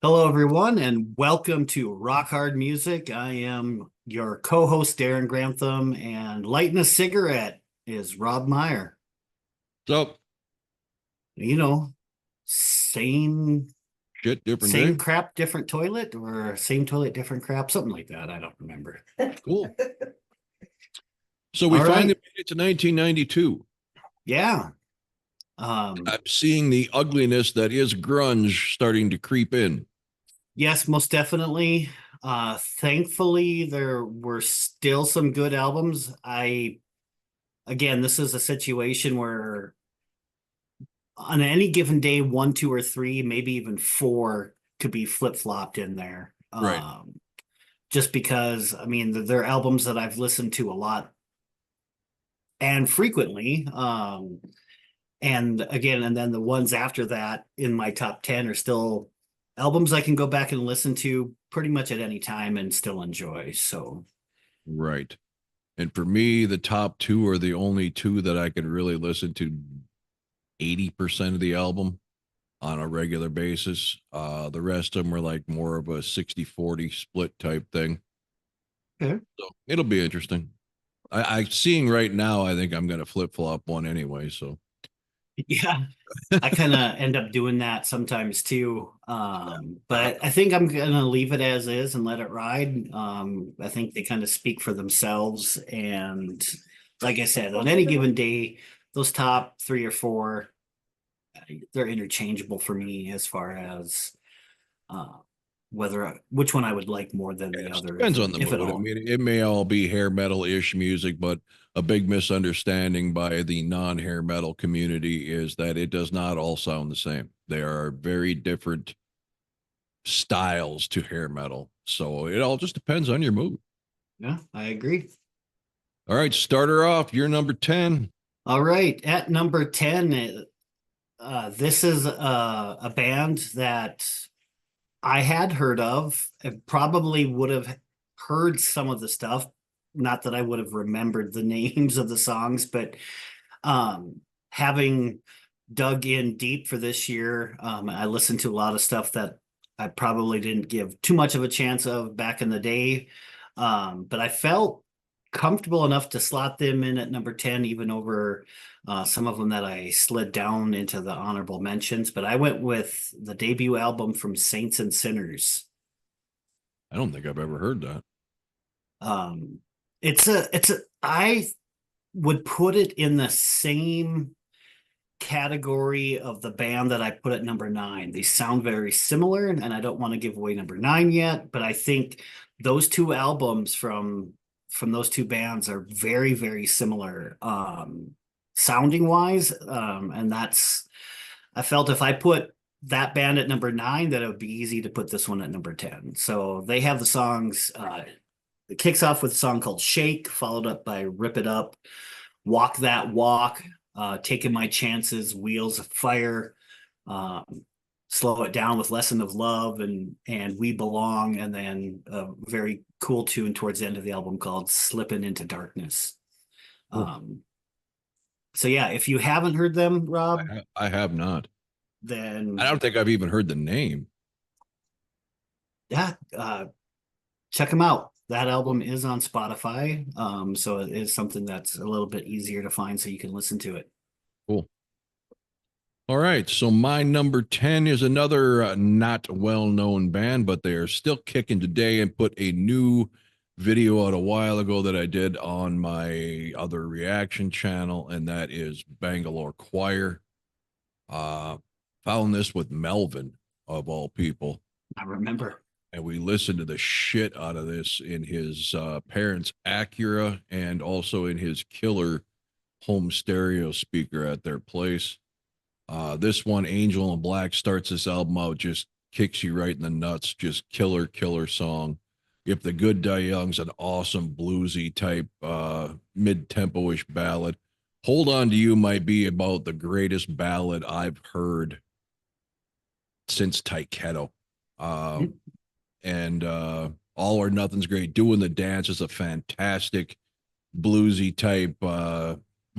Hello, everyone, and welcome to Rock Hard Music. I am your co-host, Darren Grantham, and lighting a cigarette is Rob Meyer. So, You know, same shit, different same day. crap, different toilet, or same toilet, different crap, something like that. I don't remember. Cool. So we All finally right, made it to 1992. yeah. I'm seeing the ugliness that is grunge starting to creep in. Yes, most definitely. Thankfully, there were still some good albums. Again, this is a situation where on any given day, one, two, or three, maybe even four could be flip-flopped in there. Right. Just because, I mean, they're albums that I've listened to a lot and frequently. And again, and then the ones after that in my top 10 are still albums I can go back and listen to pretty much at any time and still enjoy. So, Right. And for me, the top two are the only two that I could really listen to 80% of the album on a regular basis. The rest of them are like more of a 60-40 split type thing. okay. So it'll be interesting. I seeing right now, I think I'm going to flip flop one anyway. So Yeah, I kind of end up doing that sometimes too. But I think I'm gonna leave it as is and let it ride. I think they kind of speak for themselves. And like I said, on any given day, those top three or four, they're interchangeable for me as far as uh, whether which one I would like more than yeah, the it other, depends on the if at mood. I all. mean, it may all be hair metal ish music, but a big misunderstanding by the non hair metal community is that it does not all sound the same. There are very different styles to hair metal. So it all just depends on your mood. Yeah, I agree. All right, starter off, you're number 10. All right, at number 10, this is a band that I had heard of. I probably would have heard some of the stuff. Not that I would have remembered the names of the songs, but having dug in deep for this year, I listened to a lot of stuff that I probably didn't give too much of a chance of back in the day. But I felt comfortable enough to slot them in at number 10, even over some of them that I slid down into the honorable mentions. But I went with the debut album from Saints and Sinners. I don't think I've ever heard that. Um, I would put it in the same category of the band that I put at number nine. They sound very similar, and I don't want to give away number nine yet, but I think those two albums from those two bands are very, very similar sounding wise. And that's I felt if I put that band at number nine, that it would be easy to put this one at number 10. So they have the songs, it kicks off with a song called Shake, followed up by Rip It Up, Walk That Walk, Taking My Chances, Wheels of Fire, um, Slow It Down with Lesson of Love, and We Belong, and then a very cool tune towards the end of the album called Slipping Into Darkness. Cool. Um, so yeah, if you haven't heard them, Rob, I have not. I then don't think I've even heard the name. yeah, check them out. That album is on Spotify, so it is something that's a little bit easier to find, so you can listen to it. Cool. All right. So my number 10 is another not well-known band, but they are still kicking today and put a new video out a while ago that I did on my other reaction channel, and that is Bangalore Choir. Uh, Found this with Melvin of all people. I remember. And we listened to the shit out of this in his parents' Acura and also in his killer home stereo speaker at their place. This one, Angel in Black, starts this album out, just kicks you right in the nuts. Just killer, killer song. If the Good Die Young's an awesome bluesy type mid-tempo-ish ballad. Hold On to You might be about the greatest ballad I've heard since Taiketo. Uh, and All or Nothing's great. Doing the Dance is a fantastic bluesy type,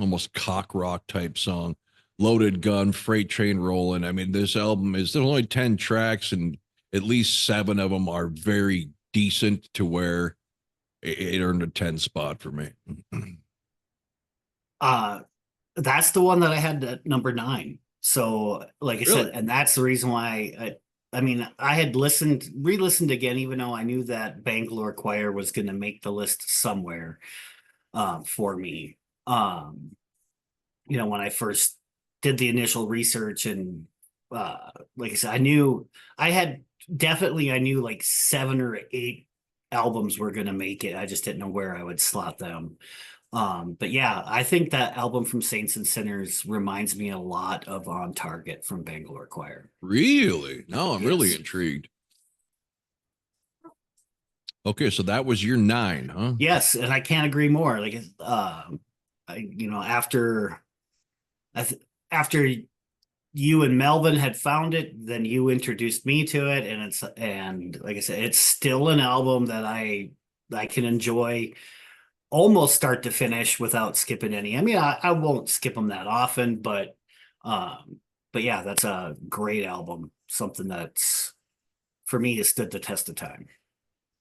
almost cock rock type song. Loaded Gun, Freight Train Rolling. I mean, this album is there's only 10 tracks, and at least 7 of them are very decent to where it earned a 10 spot for me. Uh, that's the one that I had at number 9. So, like I Really? said, and that's the reason why I mean, I had re-listened again, even though I knew that Bangalore Choir was going to make the list somewhere for me. Um, when I first did the initial research and like I said, I knew like 7 or 8 albums were going to make it. I just didn't know where I would slot them. But yeah, I think that album from Saints and Sinners reminds me a lot of On Target from Bangalore Choir. Really? Now I'm really Yes. intrigued. Okay, so that was your 9, huh? Yes, and I can't agree more. Like, after I th after you and Melvin had found it, then you introduced me to it, and like I said, it's still an album that I can enjoy almost start to finish without skipping any. I mean, I won't skip them that often, um, but yeah, that's a great album. Something that's for me has stood the test of time.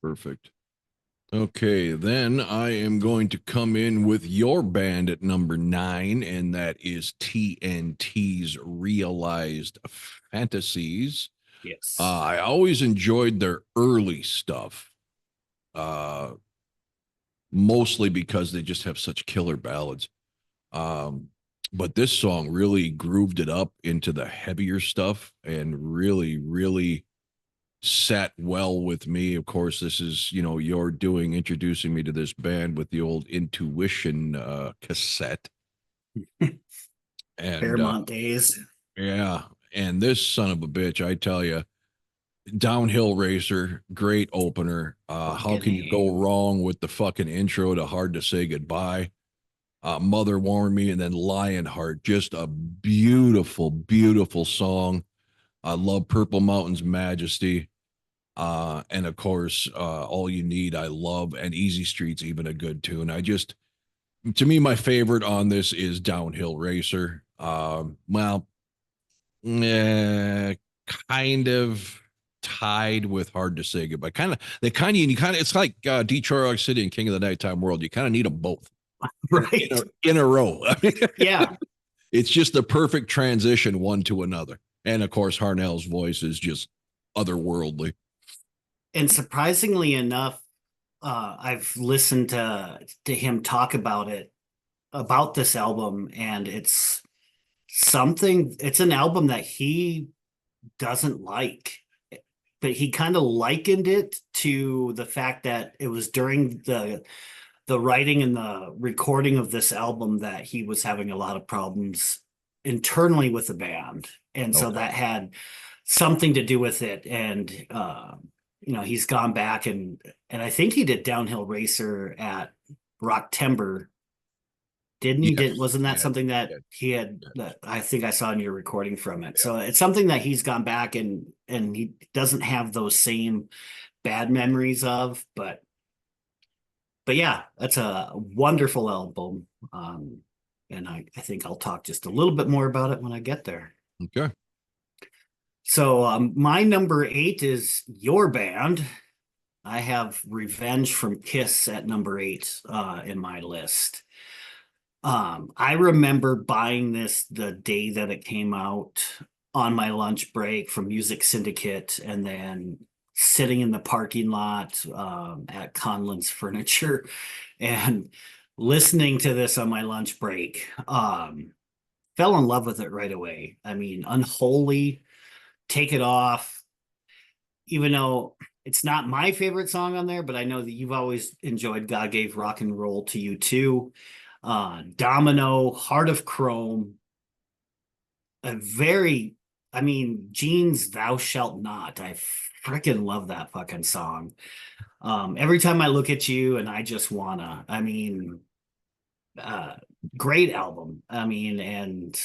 Perfect. Okay, then I am going to come in with your band at number 9, and that is TNT's Realized Fantasies. Yes. I always enjoyed their early stuff, uh, mostly because they just have such killer ballads. Um, but this song really grooved it up into the heavier stuff and really, really sat well with me. Of course, this is, you're doing introducing me to this band with the old Intuition cassette. And Paramount Days. yeah, and this son of a bitch, I tell you, Downhill Racer, great opener. How Fucking can you A. go wrong with the fucking intro to Hard to Say Goodbye? Mother Warn Me, and then Lionheart, just a beautiful, beautiful song. I love Purple Mountain's Majesty. And of course, All You Need, I love, and Easy Street's even a good tune. To me, my favorite on this is Downhill Racer. Well, eh, kind of tied with Hard to Say Goodbye. It's like Detroit Rock City and King of the Nighttime World. You kind of need them both Right. in a row. I mean, Yeah. it's just the perfect transition one to another. And of course, Harnell's voice is just otherworldly. And surprisingly enough, I've listened to him talk about this album, and it's an album that he doesn't like, but he kind of likened it to the fact that it was during the writing and the recording of this album that he was having a lot of problems internally with the band, and so Okay. that had something to do with it. And he's gone back and I think he did Downhill Racer at Rocktember, didn't he? Yes. Wasn't that Yeah. something that Yeah. he had, that I think I saw in your recording from it? Yeah. So it's something that he's gone back and he doesn't have those same bad memories of, but yeah, that's a wonderful album. And I think I'll talk just a little bit more about it when I get there. Okay. So my number 8 is your band. I have Revenge from Kiss at number 8 in my list. I remember buying this the day that it came out on my lunch break from Music Syndicate, and then sitting in the parking lot at Conlon's Furniture and listening to this on my lunch break. Fell in love with it right away. I mean, Unholy, Take It Off, even though it's not my favorite song on there, but I know that you've always enjoyed God Gave Rock and Roll to You Too. Domino, Heart of Chrome, a very, I mean, Gene's Thou Shalt Not. I freaking love that fucking song. Every time I look at you and I just wanna, I mean, uh, great album. I mean, and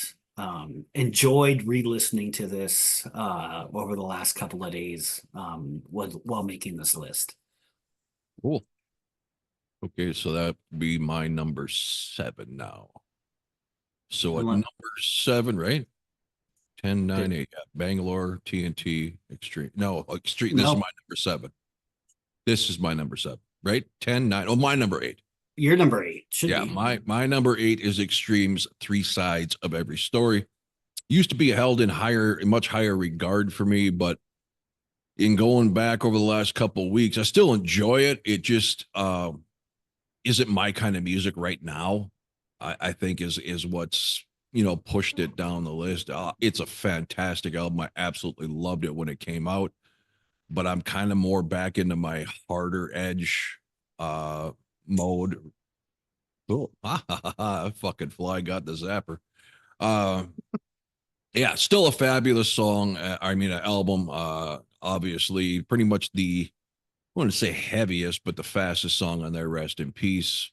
enjoyed re-listening to this over the last couple of days while making this list. Cool. Okay, so that would be my number 7 now. So at Unle- number 7, right? 10, 9, 8. Yeah. Bangalore, TNT, Extreme. No, Extreme. This is No, my number 7. This is my number 7, right? 10, 9. Oh, my number 8. you're number 8. Should Yeah, be. my number 8 is Extreme's Three Sides of Every Story. Used to be held in much higher regard for me, but in going back over the last couple of weeks, I still enjoy it. It just isn't my kind of music right now. I think is what's pushed it down the list. It's a fantastic album. I absolutely loved it when it came out, but I'm kind of more back into my harder edge mode. Oh, fucking fly got the zapper. Uh, yeah, still a fabulous song. I mean, an album. Obviously, pretty much I want to say heaviest, but the fastest song on there. Rest in peace.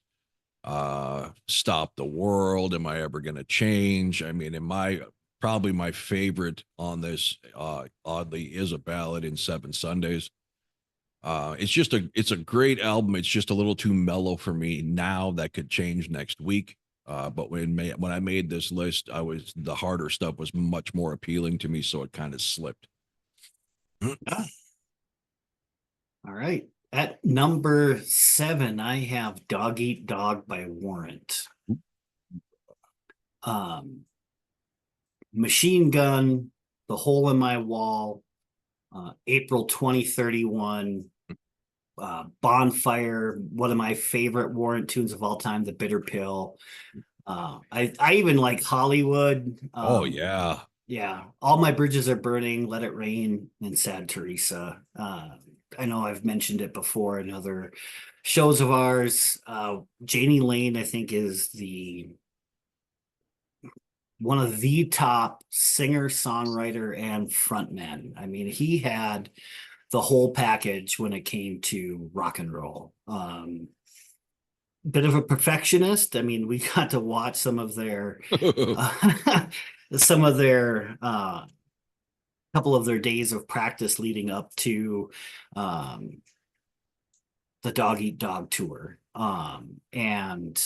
Stop the world. Am I ever gonna change? I mean, probably my favorite on this, oddly, is a ballad in Seven Sundays. It's a great album. It's just a little too mellow for me now. That could change next week. But when I made this list, the harder stuff was much more appealing to me, so it kind of slipped. Ah, all right. At number 7, I have Dog Eat Dog by Warrant. Um, Machine Gun, The Hole in My Wall, April 2031, Bonfire, one of my favorite Warrant tunes of all time, The Bitter Pill. I even like Hollywood. Oh yeah. Yeah, All My Bridges Are Burning, Let It Rain, and Sad Teresa. I know I've mentioned it before in other shows of ours. Janie Lane, I think, is the one of the top singer, songwriter, and frontman. I mean, he had the whole package when it came to rock and roll. Bit of a perfectionist. I mean, we got to watch some of their couple of their days of practice leading up to the Dog Eat Dog tour. And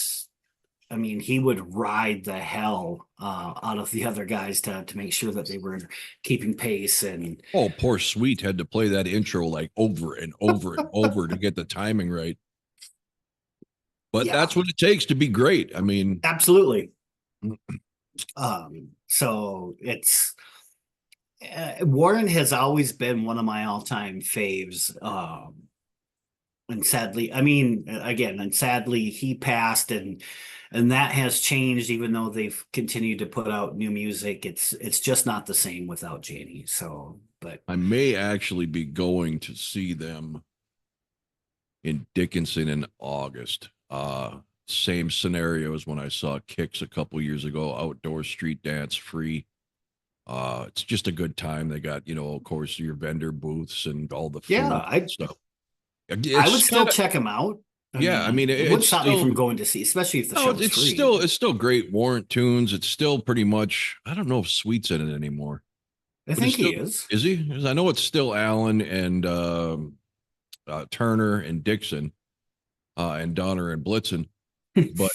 I mean, he would ride the hell out of the other guys to make sure that they were keeping pace. And Oh, poor Sweet had to play that intro like over and over and over to get the timing right. But yeah, that's what it takes to be great. I mean, absolutely. So it's Warren has always been one of my all-time faves. And sadly, I mean, again, and sadly, he passed, and that has changed. Even though they've continued to put out new music, it's just not the same without Janie. So, but I may actually be going to see them in Dickinson in August. Same scenario as when I saw Kicks a couple years ago, outdoor street dance free. It's just a good time. They got, of course, your vendor booths and all the yeah, food I stuff. I would It's still kind of, check him out. I yeah, I mean, mean, it would it's stop me still, from going to see, especially if the no, show is free. it's still great Warrant tunes. It's still pretty much, I don't know if Sweet's in it anymore, I but it's think he still, is. is he? 'Cause I know it's still Allen and Turner and Dixon and Donner and Blitzen. But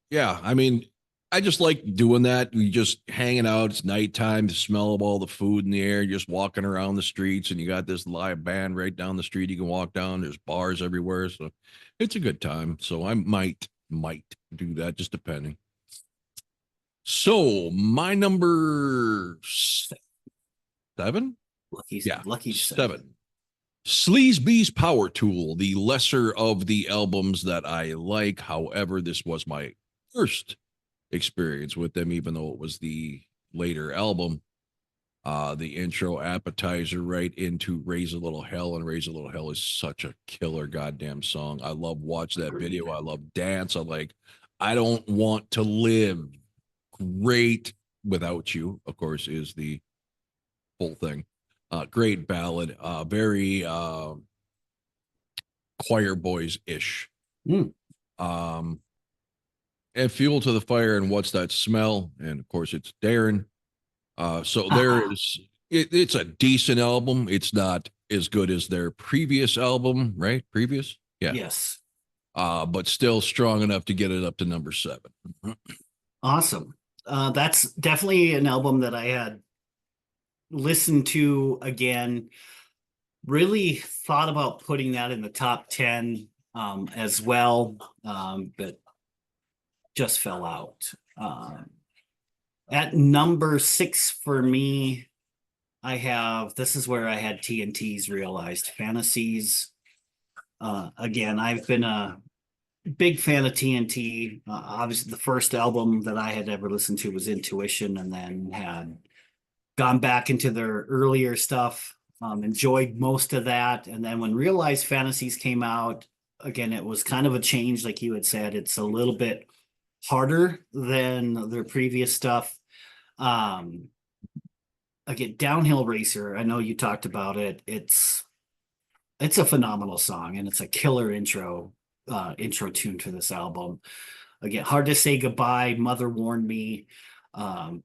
yeah, I mean, I just like doing that. You just hanging out. It's nighttime. The smell of all the food in the air. You're just walking around the streets, and you got this live band right down the street. You can walk down. There's bars everywhere, so it's a good time. So I might do that, just depending. So my number 7, yeah, Lucky 7. Sleazebee's Power Tool, the lesser of the albums that I like. However, this was my first experience with them, even though it was the later album. The intro appetizer right into Raise a Little Hell, and Raise a Little Hell is such a killer goddamn song. I love watch that Agreed. video. I love dance. I don't want to live great without you, of course, is the whole thing. Great ballad, very choir boys ish. Mm. And Fuel to the Fire and What's That Smell? And of course, it's Darren. So it's a decent album. It's not as good as their previous album, right? Previous, yeah. Yes. But still strong enough to get it up to number 7. Awesome. That's definitely an album that I had listened to again. Really thought about putting that in the top 10 as well, but just fell out. At number 6 for me, I have this is where I had TNT's Realized Fantasies. Again, I've been a big fan of TNT. Obviously, the first album that I had ever listened to was Intuition, and then had gone back into their earlier stuff. Enjoyed most of that, and then when Realized Fantasies came out, again, it was kind of a change, like you had said. It's a little bit harder than their previous stuff. Um, Again, Downhill Racer. I know you talked about it. It's a phenomenal song, and it's a killer intro tune to this album. Again, Hard to Say Goodbye, Mother Warned Me, the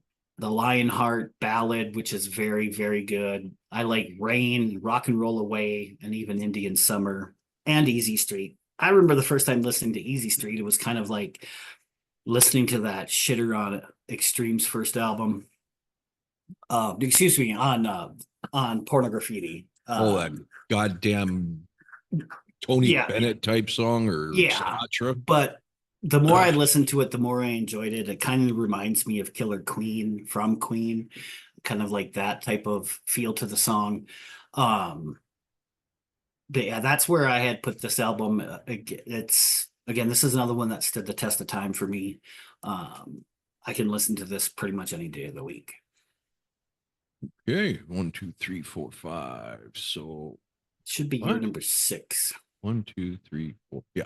Lionheart Ballad, which is very, very good. I like Rain, Rock and Roll Away, and even Indian Summer and Easy Street. I remember the first time listening to Easy Street, it was kind of like listening to that Shitter on Extreme's first album. Excuse me, on Pornography. Oh, that goddamn Tony Yeah, Bennett type song or yeah. Sinatra. But the more I listened to it, the more I enjoyed it. It kind of reminds me of Killer Queen from Queen, kind of like that type of feel to the song. Um, but yeah, that's where I had put this album. It's again, this is another one that stood the test of time for me. I can listen to this pretty much any day of the week. Okay, 1, 2, 3, 4, 5. So Should be your number 6. 1, 2, 3, 4. Yeah.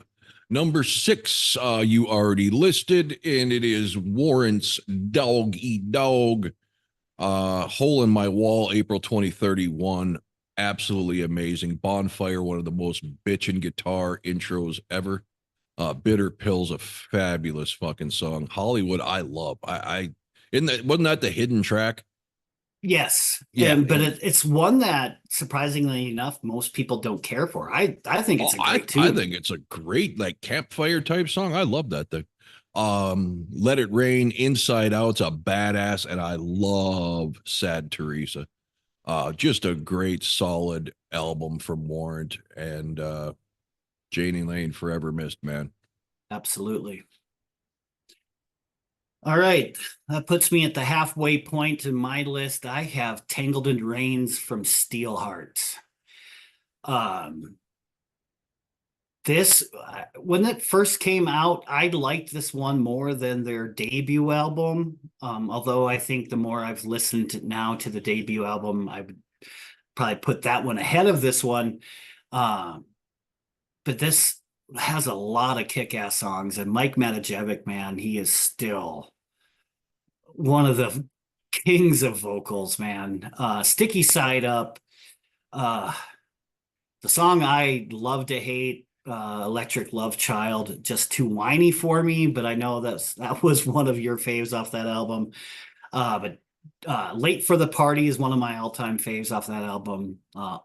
Number 6, you already listed, and it is Warrant's Dog Eat Dog. Hole in My Wall, April 2031. Absolutely amazing. Bonfire, one of the most bitchin' guitar intros ever. Bitter Pill's a fabulous fucking song. Hollywood, I love. Wasn't that the hidden track? Yes, Yeah, but it's one that surprisingly enough most people don't care for. I think it's a great tune. I think it's a great like campfire type song. I love that thing. Let It Rain, Inside Out's a badass, and I love Sad Teresa. Just a great solid album from Warrant, and Janie Lane Forever Missed, man. Absolutely. All right, that puts me at the halfway point in my list. I have Tangled in Rains from Steelheart. Um, this when it first came out, I liked this one more than their debut album. Although I think the more I've listened now to the debut album, I would probably put that one ahead of this one. But this has a lot of kick-ass songs, and Mike Matajevic, man, he is still one of the kings of vocals, man. Sticky Side Up, uh, the song I love to hate, Electric Love Child, just too whiny for me, but I know that was one of your faves off that album. But Late for the Party is one of my all-time faves off that album. Of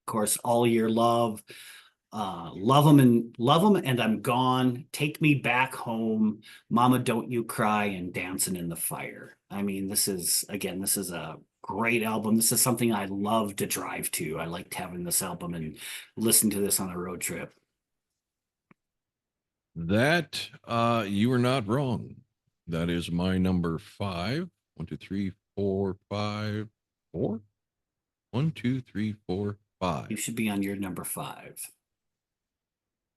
course, All Your Love. Love them and I'm Gone, Take Me Back Home, Mama Don't You Cry, and Dancing in the Fire. I mean, this is a great album. This is something I love to drive to. I liked having this album and listen to this on a road trip. That you are not wrong. That is my number 5. 1, 2, 3, 4, 5, 4. 1, 2, 3, 4, 5. You should be on your number 5.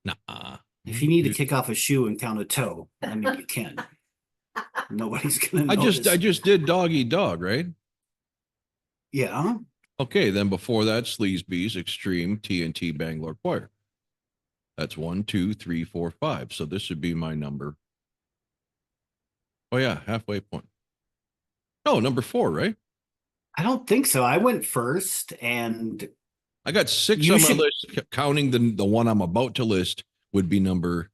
Nah. If you need to kick off a shoe and count a toe, I mean you can. Nobody's gonna notice. I just did Dog Eat Dog, right? Yeah. Okay, then before that, Sleazebees, Extreme, TNT, Bangalore Choir. That's 1, 2, 3, 4, 5. So this would be my number. Oh yeah, halfway point. No, number 4, right? I don't think so. I went first, and I got 6 on my list. Counting the one I'm about to list would be number.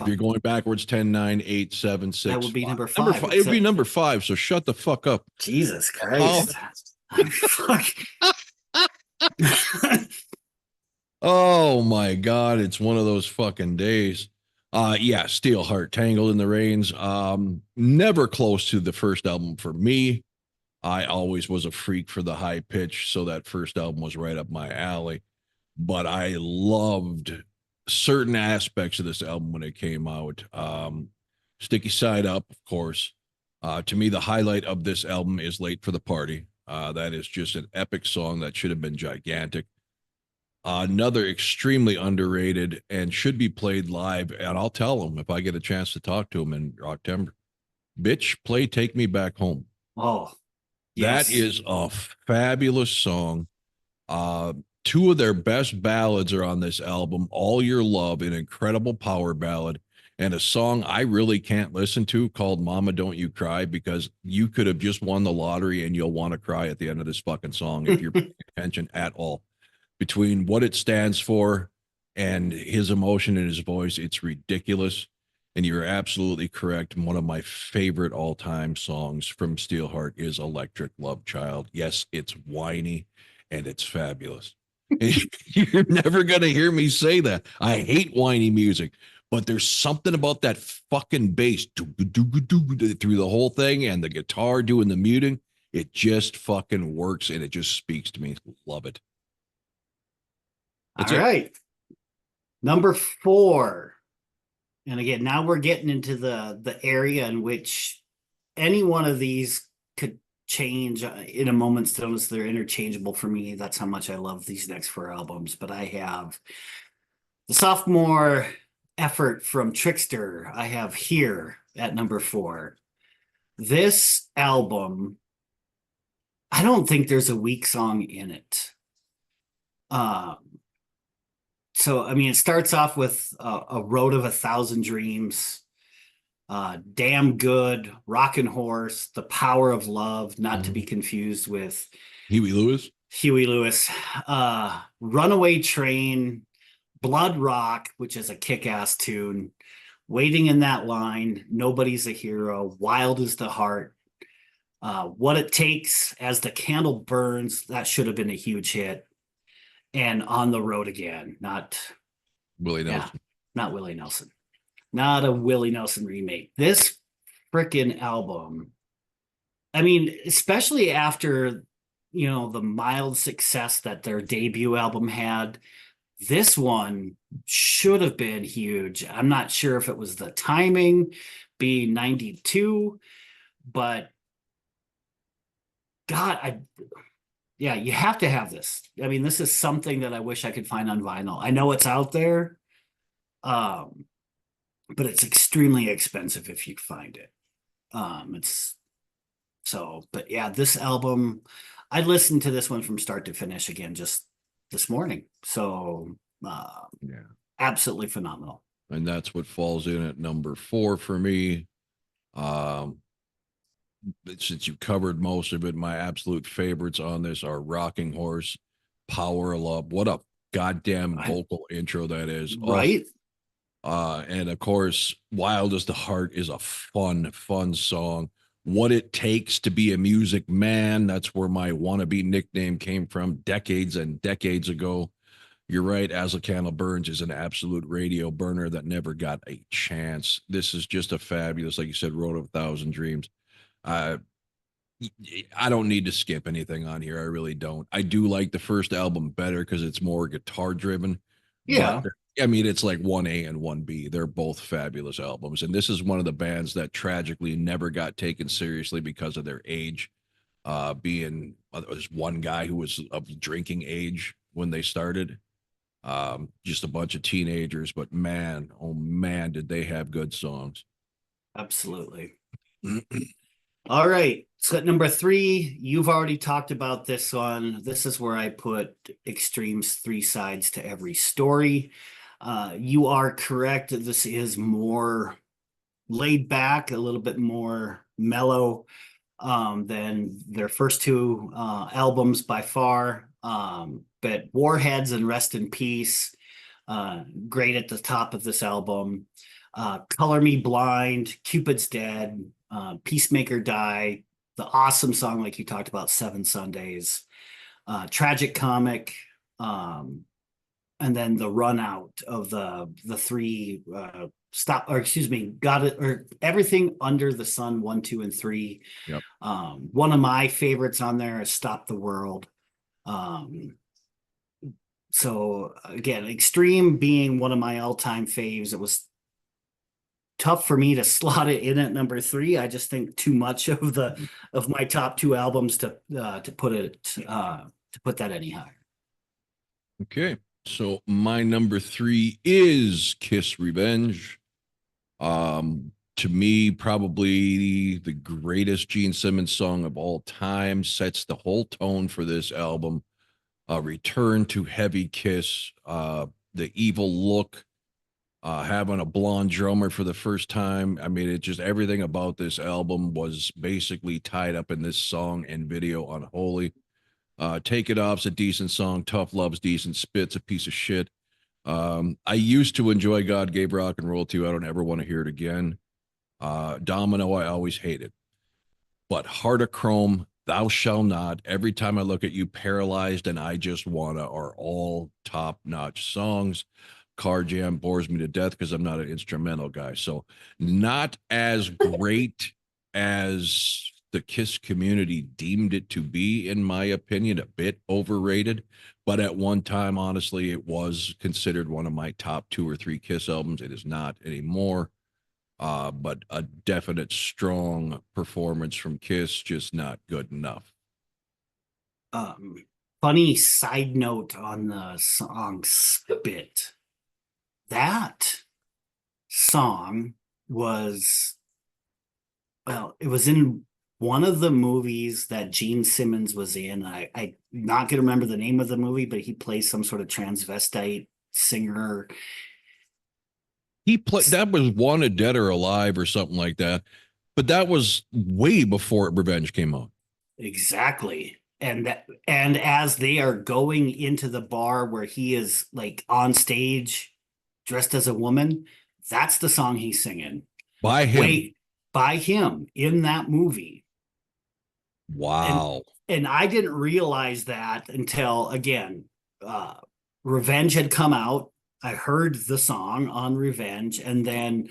If you're going backwards, 10, 9, 8, 7, 6. That would be 5. number 5. It would be number 5. So shut the fuck up. Jesus Christ. Oh my God. It's one of those fucking days. Yeah, Steelheart, Tangled in the Rains. Never close to the first album for me. I always was a freak for the high pitch, so that first album was right up my alley. But I loved certain aspects of this album when it came out. Sticky Side Up, of course. To me, the highlight of this album is Late for the Party. That is just an epic song that should have been gigantic. Another extremely underrated and should be played live. And I'll tell him if I get a chance to talk to him in October. Bitch, play Take Me Back Home. Oh, That yes. is a fabulous song. Uh, Two of their best ballads are on this album, All Your Love, an incredible power ballad, and a song I really can't listen to called Mama Don't You Cry, because you could have just won the lottery and you'll want to cry at the end of this fucking song if you're paying attention at all. Between what it stands for and his emotion in his voice, it's ridiculous. And you're absolutely correct. One of my favorite all-time songs from Steelheart is Electric Love Child. Yes, it's whiny and it's fabulous. And you're never going to hear me say that. I hate whiny music, but there's something about that fucking bass through the whole thing and the guitar doing the muting. It just fucking works and it just speaks to me. Love it. That's All it. right. Number 4. And again, now we're getting into the area in which any one of these could change in a moment's notice. They're interchangeable for me. That's how much I love these next 4 albums. But I have the sophomore effort from Trickster. I have Here at number 4. This album, I don't think there's a weak song in it. So I mean, it starts off with a Road of a Thousand Dreams, Damn Good, Rockin' Horse, The Power of Love, not to be confused with Huey Lewis. Huey Lewis, Runaway Train, Blood Rock, which is a kick-ass tune, Waiting in That Line, Nobody's a Hero, Wild is the Heart, What It Takes, As the Candle Burns, that should have been a huge hit, and On the Road Again, not Willie Nelson. not Willie Nelson. Not a Willie Nelson remake. This freaking album, I mean, especially after, the mild success that their debut album had, this one should have been huge. I'm not sure if it was the timing being 92, but God, yeah, you have to have this. I mean, this is something that I wish I could find on vinyl. I know it's out there, but it's extremely expensive if you find it. But yeah, this album, I listened to this one from start to finish again just this morning. So Yeah. absolutely phenomenal. And that's what falls in at number 4 for me. Since you covered most of it, my absolute favorites on this are Rocking Horse, Power of Love. What a goddamn vocal intro that is. Right? And of course, Wild as the Heart is a fun song. What It Takes to Be a Music Man, that's where my wannabe nickname came from decades and decades ago. You're right, As a Candle Burns is an absolute radio burner that never got a chance. This is just a fabulous, like you said, Road of a Thousand Dreams. I don't need to skip anything on here. I really don't. I do like the first album better because it's more guitar driven. Yeah. But I mean, it's like 1A and 1B. They're both fabulous albums. And this is one of the bands that tragically never got taken seriously because of their age. There's one guy who was of drinking age when they started. Just a bunch of teenagers, but man, oh man, did they have good songs. Absolutely. All right. So at number 3, you've already talked about this one. This is where I put Extreme's 3 Sides to Every Story. You are correct. This is more laid back, a little bit more mellow than their first 2 albums by far. But Warheads and Rest in Peace, great at the top of this album. Color Me Blind, Cupid's Dead, Peacemaker Die, the awesome song like you talked about, 7 Sundays, Tragic Comic, and then the run out of the 3 Stop, or excuse me, Got It, or Everything Under the Sun 1, 2, and 3. Yep. One of my favorites on there is Stop the World. Um, so again, Extreme being one of my all-time faves, it was tough for me to slot it in at number 3. I just think too much of my top 2 albums to put that any higher. Okay. So my number 3 is Kiss Revenge. To me, probably the greatest Gene Simmons song of all time, sets the whole tone for this album. Return to heavy Kiss, the evil look, having a blonde drummer for the first time. I mean, it just everything about this album was basically tied up in this song and video. Unholy. Take It Off's a decent song. Tough Love's decent. Spit's a piece of shit. I used to enjoy God Gave Rock and Roll too. I don't ever want to hear it again. Domino, I always hated. But Heart of Chrome, Thou Shall Not, Every Time I Look at You, Paralyzed, and I Just Wanna are all top-notch songs. Car Jam bores me to death because I'm not an instrumental guy. So not as great as the Kiss community deemed it to be, in my opinion, a bit overrated. But at one time, honestly, it was considered one of my top 2 or 3 Kiss albums. It is not anymore. But a definite strong performance from Kiss, just not good enough. Funny side note on the song Spit. That song was, well, it was in one of the movies that Gene Simmons was in. I'm not going to remember the name of the movie, but he plays some sort of transvestite singer. He played, that was Wanted Dead or Alive or something like that. But that was way before Revenge came out. Exactly. And as they are going into the bar where he is like on stage dressed as a woman, that's the song he's singing. By him. Wait, by him in that movie. Wow. And I didn't realize that until, again, Revenge had come out. I heard the song on Revenge, and then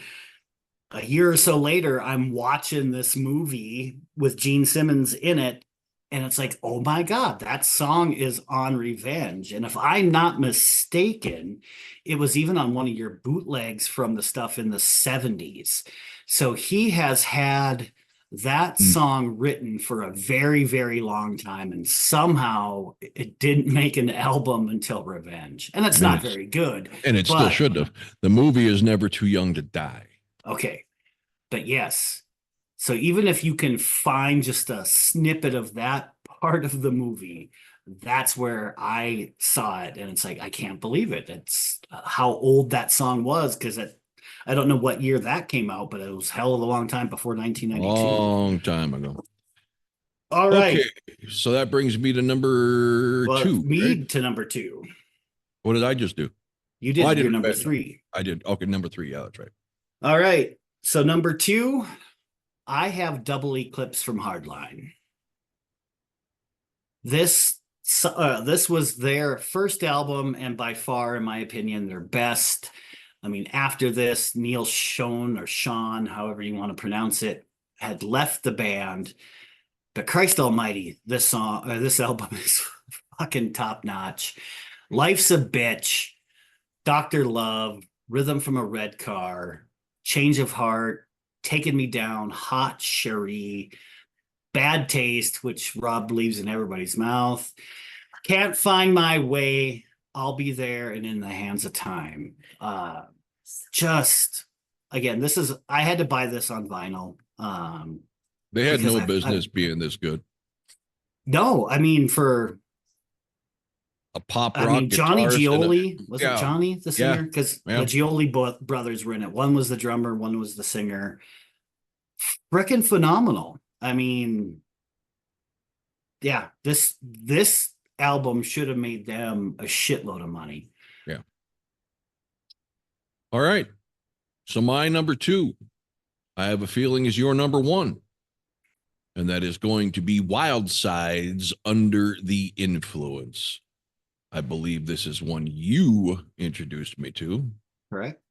a year or so later, I'm watching this movie with Gene Simmons in it, and it's like, oh my God, that song is on Revenge. And if I'm not mistaken, it was even on one of your bootlegs from the stuff in the 70s. So he has had that song written for a very, very long time, and somehow it didn't make an album until Revenge. And it's not very good. And it still should have. The movie is Never Too Young to Die. Okay. But yes. So even if you can find just a snippet of that part of the movie, that's where I saw it. And it's like, I can't believe it. It's how old that song was, because I don't know what year that came out, but it was hell of a long time before 1992. Long time ago. All right. Okay, so that brings me to number 2. Me to number 2. What did I just do? You did your number 3. I did. Okay, number 3. Yeah, that's right. All right. So number 2, I have Double Eclipse from Hardline. This was their first album, and by far, in my opinion, their best. I mean, after this, Neil Schon, or Sean, however you want to pronounce it, had left the band. But Christ Almighty, this album is fucking top notch. Life's a Bitch, Dr. Love, Rhythm from a Red Car, Change of Heart, Taking Me Down, Hot Cherie, Bad Taste, which Rob leaves in everybody's mouth, Can't Find My Way, I'll Be There, and In the Hands of Time. Just, again, I had to buy this on vinyl. They had no business being this good. No, I mean, for a pop rock. I mean, Johnny Gioli, was it Johnny, the singer? Because the Gioli brothers were in it. One was the drummer, one was the singer. Freaking phenomenal. I mean, yeah, this album should have made them a shitload of money. Yeah. All right. So my number 2, I have a feeling, is your number 1. And that is going to be Wild Sides, Under the Influence. I believe this is one you introduced me to. Correct.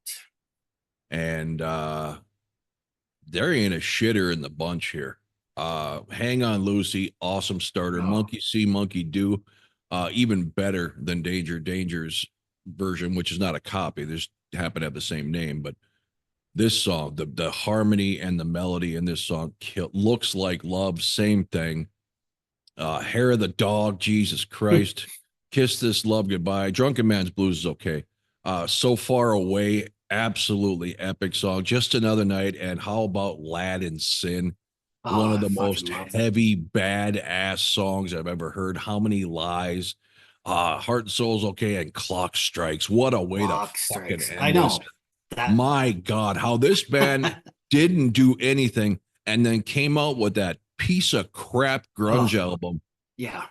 And there ain't a shitter in the bunch here. Hang on Lucy, awesome starter. Oh, Monkey See, Monkey Do, even better than Danger's version, which is not a copy. They just happen to have the same name, but this song, the harmony and the melody in this song looks like love, same thing. Hair of the Dog, Jesus Christ. Kiss This Love Goodbye. Drunken Man's Blues is okay. So Far Away, absolutely epic song. Just Another Night. And how about Lad and Sin? One of I the fucking most love that. heavy, badass songs I've ever heard. How Many Lies? Heart and Soul's okay. And Clock Strikes. What a way to Clock fucking strikes. I end this. know that. My God, how this band didn't do anything and then came out with that piece of crap grunge Oh, album. yeah.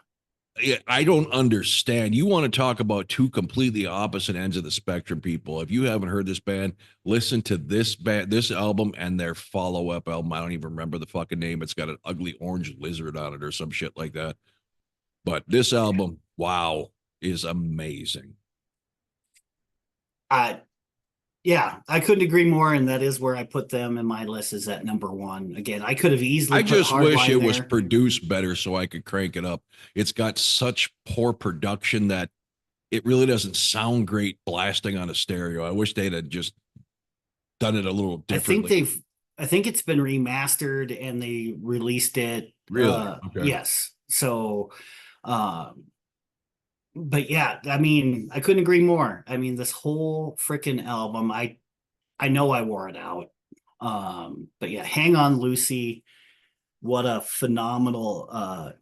I don't understand. You want to talk about two completely opposite ends of the spectrum, people. If you haven't heard this band, listen to this album and their follow-up album. I don't even remember the fucking name. It's got an ugly orange lizard on it or some shit like that. But this album, wow, is amazing. I Yeah, I couldn't agree more, and that is where I put them in my list is at number one. Again, I could have easily I put just wish Hardline it was there. produced better so I could crank it up. It's got such poor production that it really doesn't sound great blasting on a stereo. I wish they'd have just done it a little I think differently. they've I think it's been remastered and they released it. Really? Okay. Yes. So um but yeah, I mean, I couldn't agree more. I mean, this whole freaking album, I know I wore it out. But yeah, Hang On Lucy, what a phenomenal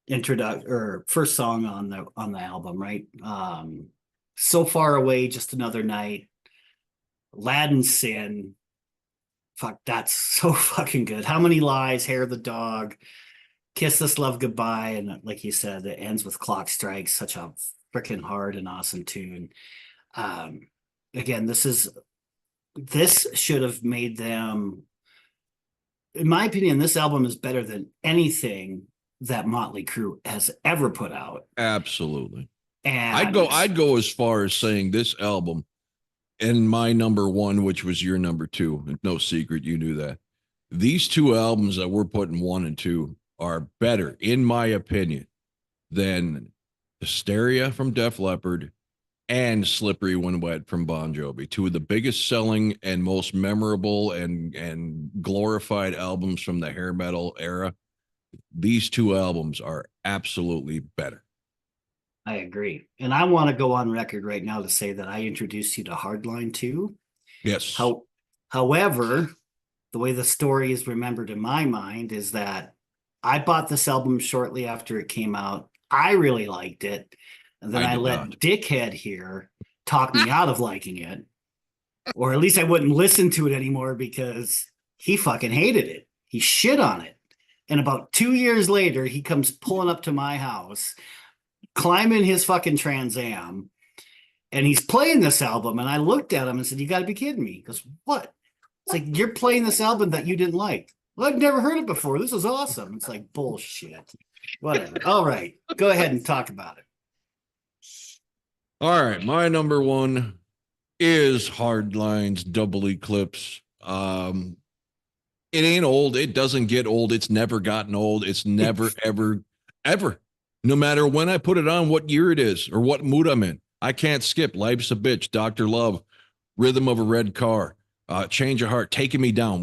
introduction or first song on the album, right? So Far Away, Just Another Night, Lad and Sin. Fuck, that's so fucking good. How Many Lies, Hair of the Dog, Kiss This Love Goodbye, and like you said, it ends with Clock Strikes. Such a freaking hard and awesome tune. Um, Again, this should have made them. In my opinion, this album is better than anything that Motley Crue has ever put out. Absolutely. And I'd go as far as saying this album and my number one, which was your number two. No secret, you knew that. These two albums that we're putting one and two are better, in my opinion, than Hysteria from Def Leppard and Slippery When Wet from Bon Jovi. Two of the biggest selling and most memorable and glorified albums from the hair metal era. These two albums are absolutely better. I agree. And I want to go on record right now to say that I introduced you to Hardline too. Yes. However, the way the story is remembered in my mind is that I bought this album shortly after it came out. I really liked it. And then I I did let not. Dickhead here talk me out of liking it. Or at least I wouldn't listen to it anymore because he fucking hated it. He shit on it. And about 2 years later, he comes pulling up to my house, climbing his fucking Trans Am, and he's playing this album. And I looked at him and said, "You got to be kidding me." He goes, "What?" It's like, "You're playing this album that you didn't like." "Well, I've never heard it before. This is awesome." It's like, bullshit. Whatever. All right. Go ahead and talk about it. All right. My number one is Hardline's Double Eclipse. It ain't old. It doesn't get old. It's never gotten old. It's never, ever, ever. No matter when I put it on, what year it is, or what mood I'm in. I can't skip Life's a Bitch, Dr. Love, Rhythm of a Red Car, Change of Heart, Taking Me Down.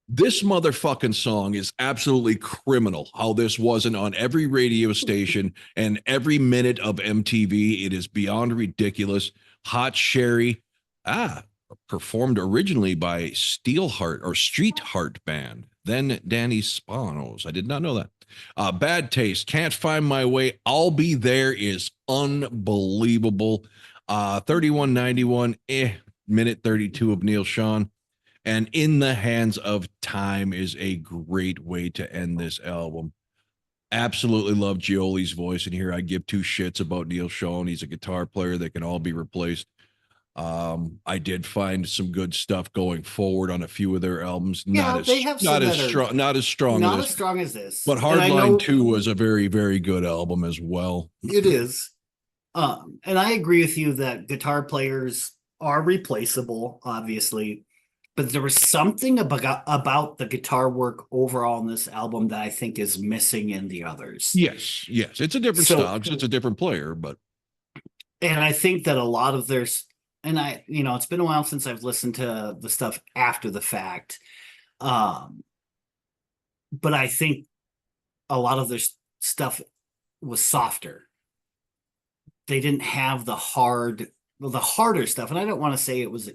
This motherfucking song is absolutely criminal. How this wasn't on every radio station and every minute of MTV. It is beyond ridiculous. Hot Sherry, performed originally by Steelheart or Street Heart Band, then Danny Spanos. I did not know that. Bad Taste, Can't Find My Way, I'll Be There is unbelievable. 3191, minute 32 of Neil Sean. And In the Hands of Time is a great way to end this album. Absolutely love Gioli's voice. And here I give two shits about Neil Sean. He's a guitar player that can all be replaced. I did find some good stuff going forward on a few of their albums. Yeah, they have some that are Not as strong not as as this. strong as this. But And I Hardline know 2 was a very, very good album as well. it is. And I agree with you that guitar players are replaceable, obviously, but there was something about the guitar work overall in this album that I think is missing in the others. Yes, yes. It's a different So, style 'cause it's a different player, but and I think that a lot of there's, and it's been a while since I've listened to the stuff after the fact. Um, but I think a lot of their stuff was softer. They didn't have the harder stuff. And I don't want to say it was,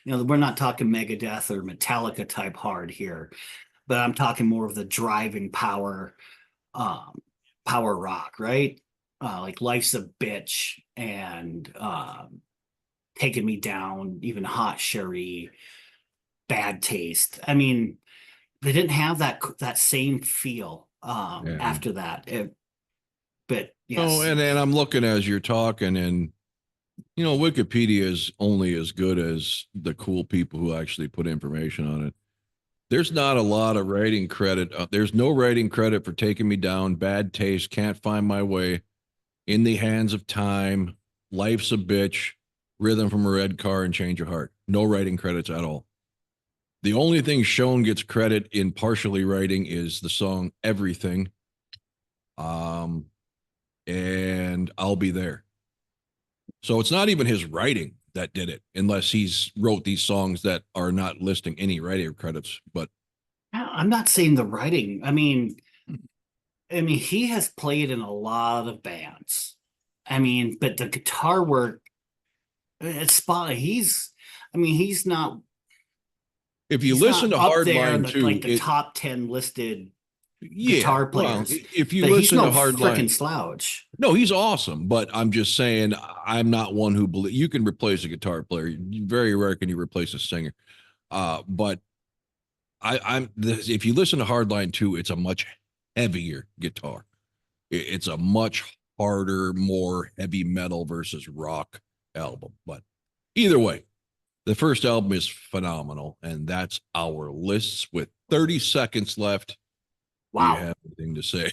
we're not talking Megadeth or Metallica type hard here, but I'm talking more of the driving um, power rock, right? Like Life's a Bitch and Taking Me Down, even Hot Sherry, Bad Taste. I mean, they didn't have that same feel yeah. after that. But Oh, yes, and I'm looking as you're talking, and Wikipedia is only as good as the cool people who actually put information on it. There's not a lot of writing credit. There's no writing credit for Taking Me Down, Bad Taste, Can't Find My Way, In the Hands of Time, Life's a Bitch, Rhythm from a Red Car, and Change Your Heart. No writing credits at all. The only thing Sean gets credit in partially writing is the song Everything. Um, and I'll Be There. So it's not even his writing that did it, unless he's wrote these songs that are not listing any writing credits. But I'm not saying the writing. I mean, he has played in a lot of bands. I mean, but the guitar work, it's spot. He's not. if you He's listen not to up there in Hardline the like 2, the top 10 listed yeah, guitar well, players, if you but he's listen no to freaking Hardline, slouch. no, he's awesome. But I'm just saying, I'm not one who believe you can replace a guitar player. Very rare can you replace a singer. But if you listen to Hardline 2, it's a much heavier guitar. It's a much harder, more heavy metal versus rock album. But either way, the first album is phenomenal, and that's our lists. With 30 seconds left, do you Wow. have anything to say?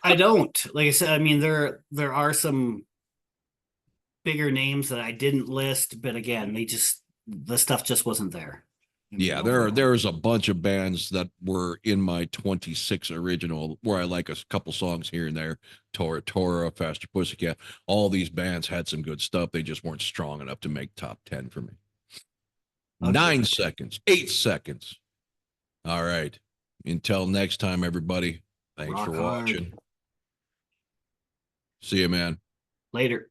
I don't. Like I said, I mean there are some bigger names that I didn't list, but again, the stuff just wasn't there. I mean, Yeah, overall. there's a bunch of bands that were in my 26 original where I like a couple songs here and there. Tora, Faster Pussycat. All these bands had some good stuff. They just weren't strong enough to make top 10 for me. 9 Agreed. seconds, 8 seconds. All right. Until next time, everybody. Thanks for Rock hard. watching. See you, man. Later.